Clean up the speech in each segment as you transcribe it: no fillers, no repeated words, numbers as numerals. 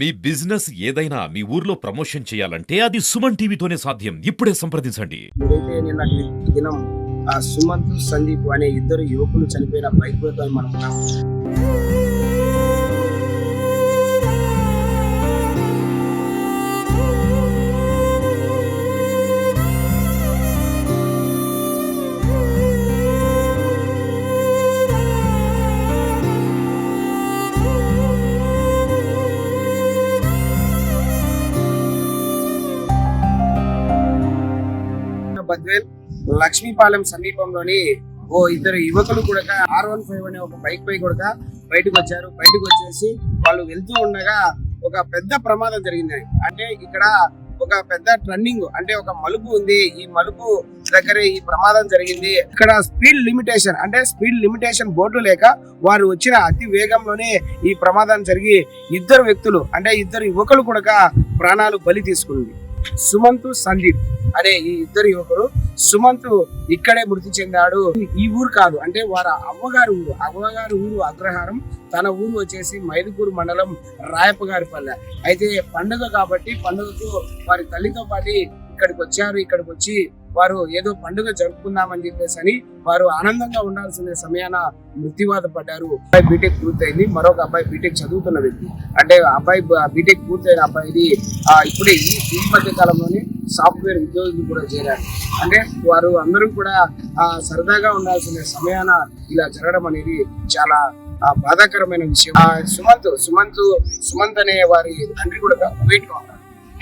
మీ business ఏదైనా మీ ఊర్లో promotion చేయాలంటే అది సుమన్ టీవీతోనే సాధ్యం. ఇప్పుడే సంప్రదించండి. ఏదైతే నిన్నటి దినం సుమంత్ సందీప్ అనే ఇద్దరు యువకులు చనిపోయిన బైక్ తో మనం ఉన్నాం. బద్వేల్ లక్ష్మీపాలెం సమీపంలోని ఓ ఇద్దరు యువకులు కూడా R15 అనే ఒక బైక్ పై కూడా బయటకు వచ్చారు. బయటకు వచ్చేసి వాళ్ళు వెళ్తూ ఉండగా ఒక పెద్ద ప్రమాదం జరిగింది. అంటే ఇక్కడ ఒక పెద్ద టర్నింగ్ అంటే ఒక మలుపు ఉంది. ఈ మలుపు దగ్గర ఈ ప్రమాదం జరిగింది. ఇక్కడ స్పీడ్ లిమిటేషన్ బోర్డు లేక వారు వచ్చిన అతి వేగంలోనే ఈ ప్రమాదం జరిగి ఇద్దరు యువకులు కూడా ప్రాణాలు బలి తీసుకుంది. సుమంత్ సందీప్ అనే ఈ ఇద్దరు యువకులు. సుమంత్ ఇక్కడే మృతి చెందాడు. ఈ ఊరు కాదు, అంటే వారి అవ్వగారు ఊరు అగ్రహారం. తన ఊరు వచ్చేసి మైదుకూరు మండలం రాయపగారిపల్లె. అయితే పండుగ కాబట్టి పండుగకు వారి తల్లితో పాటు ఇక్కడికి వచ్చి వారు ఏదో పండుగ జరుపుకుందామని చెప్పేసి అని వారు ఆనందంగా ఉండాల్సిన సమయాన మృత్యువాత పడ్డారు. అబ్బాయి బీటెక్ పూర్తయింది, మరొక అబ్బాయి బీటెక్ చదువుతున్న వ్యక్తి. అంటే అబ్బాయి బీటెక్ పూర్తయిన అబ్బాయిది ఇప్పుడే ఈ మధ్య కాలంలోనే సాఫ్ట్వేర్ ఉద్యోగులు కూడా చేరారు. అంటే వారు అందరూ కూడా సరదాగా ఉండాల్సిన సమయాన ఇలా జరగడం అనేది చాలా బాధాకరమైన విషయం. సుమంత్ అనే వారి తండ్రి కూడా కువైట్ లో ఉన్నారు.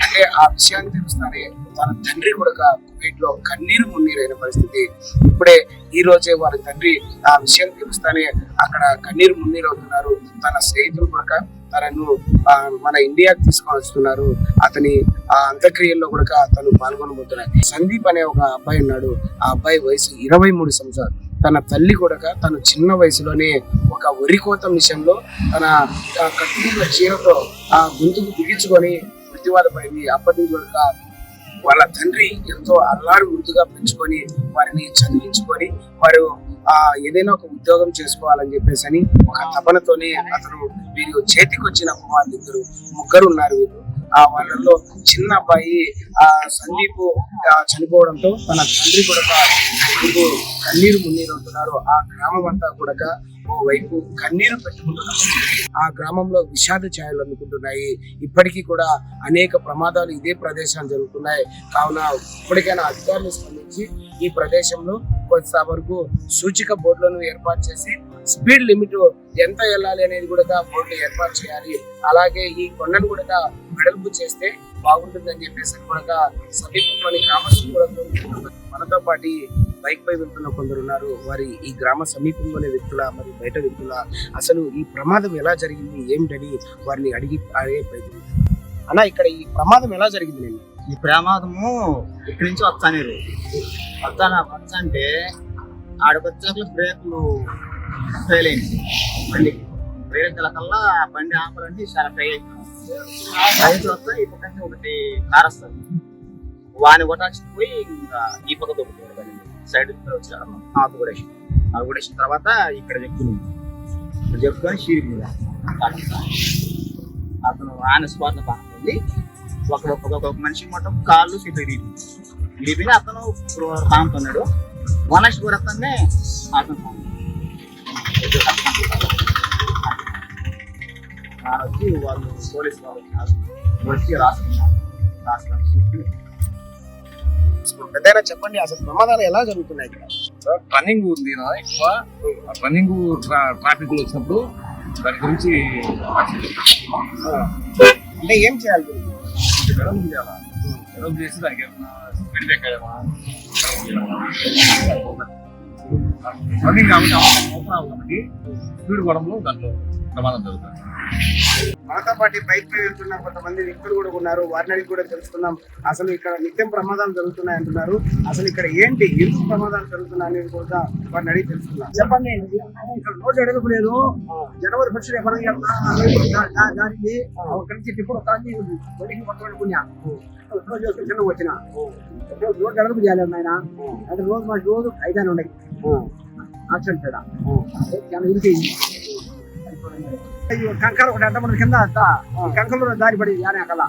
అంటే ఆ విషయాన్ని తెలుస్తానే తన తండ్రి కూడా కువైట్ లో కన్నీరు మున్నీరైన పరిస్థితి. ఇప్పుడే ఈ రోజే వారి తండ్రి ఆ విషయం తెలుస్తానే అక్కడ కన్నీరు మున్నీరు అవుతున్నారు. తన స్నేహితులు కూడా తనను మన ఇండియాకి తీసుకొని వస్తున్నారు. అతని అంత్యక్రియల్లో కూడా తను పాల్గొనబోతున్నారు. సందీప్ అనే ఒక అబ్బాయి ఉన్నాడు. ఆ అబ్బాయి వయసు 23 సంవత్సరాలు. తన తల్లి కూడా తను చిన్న వయసులోనే ఒక వరి కోత విషయంలో తన కట్టుకున్న చీరతో ఆ గొంతుకు బిగించుకొని మృత్యువాత పడింది. అప్పటి నుంచి కూడా వాళ్ళ తండ్రి ఎంతో అల్లారు ముద్దుగా పెంచుకొని వారిని చదివించుకొని వారు ఏదైనా ఒక ఉద్యోగం చేసుకోవాలని చెప్పేసి అని ఒక తపనతోనే అతను వీరు చేతికి వచ్చిన కుమారులు ముగ్గురు ఉన్నారు. వీరు వాళ్ళలో చిన్న అబ్బాయి సందీప్ చనిపోవడంతో తన తండ్రి కూడా కన్నీరు మున్నీరు అవుతున్నారు. ఆ గ్రామం అంతా కూడా ఓ వైపు కన్నీరు పెట్టుకుంటున్నారు. ఆ గ్రామంలో విషాద ఛాయలు అందుకుంటున్నాయి. ఇప్పటికీ కూడా అనేక ప్రమాదాలు ఇదే ప్రదేశాలు జరుగుతున్నాయి. కావున ఇప్పటికైనా అధికారులు స్పందించి ఈ ప్రదేశంలో కొంత వరకు సూచిక బోర్డులను ఏర్పాటు చేసి స్పీడ్ లిమిట్ ఎంత వెళ్ళాలి అనేది కూడా బోర్డులు ఏర్పాటు చేయాలి. అలాగే ఈ కొండను కూడా వెడల్పు చేస్తే బాగుంటుందని చెప్పేసి కూడా సమీపంలోని గ్రామస్తులు కూడా మనతో పాటు బైక్ పై వెళ్తున్న కొందరు ఉన్నారు. వారి ఈ గ్రామ సమీపంలోనే వ్యక్తుల మరి బయట వ్యక్తుల అసలు ఈ ప్రమాదం ఎలా జరిగింది ఏమిటని వారిని అడిగే ప్రయత్నం. అన్న, ఇక్కడ ఈ ప్రమాదం ఎలా జరిగింది? నేను ఈ ప్రమాదము ఇక్కడి నుంచి వచ్చంటే ఆడకొచ్చాక బ్రేకులు ఫెయిల్ అయింది. బండి బ్రేక్ కల్లా బండి ఆపాలంటే చాలా ఫెయిల్ అయింది. వస్తే ఈ పక్కన ఒకటి కార్ వస్తుంది, వాని కొట్టాల్సి పోయి ఇంకా ఈ పక్క దొరుకుతుంది సైడ్ వచ్చాడు. ఆకుడేసిన తర్వాత ఇక్కడ చెప్పుకొని షీరి మీద అతను ఆయన స్పాట్ లో పాకుంది. ఒక మనిషి మొత్తం కాళ్ళు చేతులు విరిగిపోయి అతను పాముతున్నాడు. 1 అతన్నే అతను వచ్చి వాళ్ళు పోలీసు వాళ్ళు వచ్చి రాసుకున్నారు. పెద్దగా చెప్పండి, అసలు ప్రమాదాలు ఎలా జరుగుతున్నాయి? రన్నింగ్ ఉంది ఎక్కువ. రన్నింగ్ ట్రాఫిక్ వచ్చినప్పుడు దాని గురించి అంటే ఏం చేయాలి? డెవలప్ చేసి దానికి ఏమన్నా స్పీడ్ ఎక్కడమా రన్నింగ్ కాబట్టి ఓపెన్ అవ్వాలి. స్పీడ్ పోవడంలో దాంట్లో ప్రమాదం జరుగుతుంది. మనతో పాటు బైక్ పై వెళ్తున్న కొంతమంది వ్యక్తులు కూడా ఉన్నారు. వారిని అడిగి కూడా తెలుసుకుందాం. అసలు ఇక్కడ నిత్యం ప్రమాదాలు జరుగుతున్నాయి అంటున్నారు. అసలు ఇక్కడ ఏంటి, ఎందుకు ప్రమాదాలు జరుగుతున్నాయి అనేది కూడా వారిని అడిగి తెలుసుకుందాం. చెప్పండి, ఇక్కడ రోడ్డు ఎడగలేదు. జనవరి 1 కలిసి ఇప్పుడు చిన్న వచ్చిన రోడ్డు ఎడగపు చేయలేదు ఆయన. అంటే రోజు 5 ఉన్నాయి యాక్సిడెంట్ చాలా ఇంటి కంకర ఒకటి అడ్డపడి కింద కంకరలో దారి పడి యానకల్లా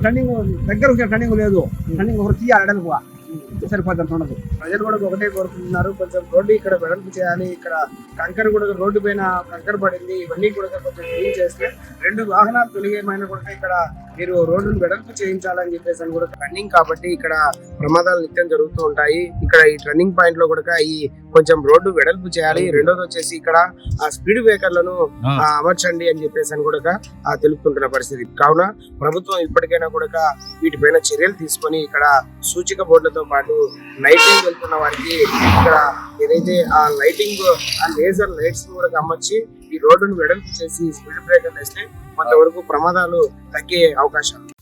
టర్నింగ్ దగ్గర టర్నింగ్ లేదు, టర్నింగ్ ఒకటి తీయాలి అడలుగా సరిపోతుంది ఉండదు. ప్రజలు కూడా ఒకటే కోరుకుంటున్నారు, కొంచెం రోడ్డు ఇక్కడ వెడల్పు చేయాలి. ఇక్కడ కంకర కూడా రోడ్డు పైన కంకర పడింది, ఇవన్నీ కూడా కొంచెం క్లీన్ చేస్తే 2 వాహనాలు తొలిగేమైనా కూడా ఇక్కడ మీరు రోడ్డును వెడల్పు చేయించాలని చెప్పేసి అని కూడా రన్నింగ్ కాబట్టి ఇక్కడ ప్రమాదాలు నిత్యం జరుగుతూ ఉంటాయి. ఇక్కడ ఈ టర్నింగ్ పాయింట్ లో కూడా ఈ కొంచెం రోడ్డు వెడల్పు చేయాలి. రెండోది వచ్చేసి ఇక్కడ ఆ స్పీడ్ బ్రేకర్లను అమర్చండి అని చెప్పేసి అని కూడా తెలుపుకుంటున్న పరిస్థితి. కావున ప్రభుత్వం ఇప్పటికైనా కూడా వీటిపైన చర్యలు తీసుకొని ఇక్కడ సూచిక బోర్డులతో పాటు లైటింగ్ వెళ్తున్న వారికి ఇక్కడ ఏదైతే ఆ లైటింగ్ ఆ లేజర్ లైట్స్ కూడా అమర్చి ఈ రోడ్డును వెడల్పు చేసి స్పీడ్ బ్రేకర్లు వేస్తే కొంతవరకు ప్రమాదాలు తగ్గే అవకాశాలు.